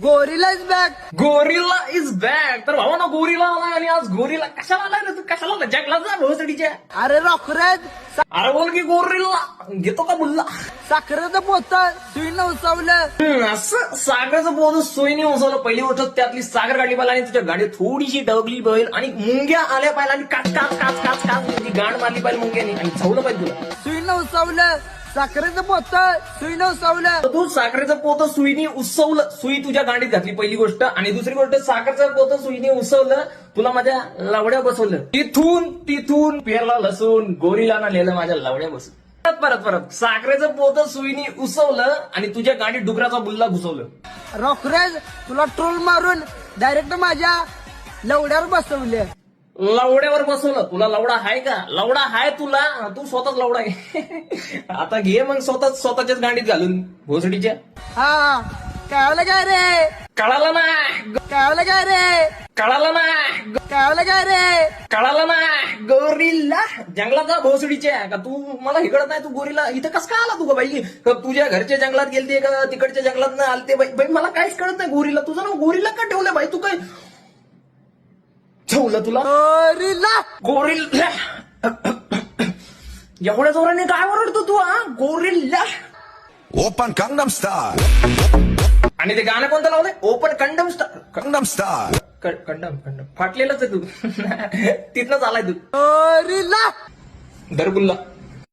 Gorilla is back. Gorilla is back. तर भावा ना गोरिला आलाय आणि आज गोरिला कशाला आलाय रे तू? कशाला आलाय? जंगलात जा भोसडीच्या. अरे रॉकरेज, अरे बोल की गोरिल्ला घेतो का बुल्ला? साखरेचं पोत सुईनं उचवलं. असं सागराचं बोध सोयीने उचललं. पहिली गोष्ट त्यातली सागर गाडी पाहिला आणि तुझ्या गाडी थोडीशी डगली बैल आणि मुंग्या आल्या पाहिला आणि काच काच काच काच काच ती गाण मारली पाहिजे मुंग्यानी आणि छवलं पाहिजे तुला. सुईनं उचवलं. साखरेचं पोत सुईनं उचवलं. तर तू साखरेचं पोत सुईने उसवलं. सुई तुझ्या गाडीत घातली पहिली गोष्ट. आणि दुसरी गोष्ट साखरेचं पोत सुईने उसवलं. तुला माझ्या लावड्या बसवलं. तिथून पेरला लसूण गोरीला ना लिहिलं माझ्या लावड्या बसून. परत साखरेचं पोत सुईने उसवलं आणि तुझ्या गाडीत डुकराचा बुल्ला घुसवलं. रॉकरेज, तुला ट्रोल मारून डायरेक्ट माझ्या लवड्यावर बसवले. लवड्यावर बसवलं. तुला लवडा आहे का? लवडा आहे तुला? तू स्वतःच लवडा आहे. आता घे मग स्वतःच्याच गाडीत घालून भोसडीच्या. हा, कळालं काय रे? कळालं ना? कळालं काय रे? कळालं ना? कळालं काय रे? कळालं ना? गोरीला जंगलात जा भोसडीच्या. का तू मला हिकडत नाही? तू गोरीला इथं कसं काय आला तू का बाई? का तुझ्या घरच्या जंगलात गेलते का तिकडच्या जंगलात ना आलते बाई? मला काहीच कळत नाही. गोरीला तुझं नाव गोरीला का ठेवलं बाई? तू काय ठेवलं तुला गोरिला. गोरिल्ला? एवढ्या जोराने काय ओरडतो तू? हा गोरिल्ला. Open कंगनम star. आणि ते गाणं कोणतं लावलंय? ओपन कंडम स्टार. कंगनम स्टार. कंडम फाटलेलंच आहे तू. तिथनंच आलाय तू. गोरिला. दरबुल्ला.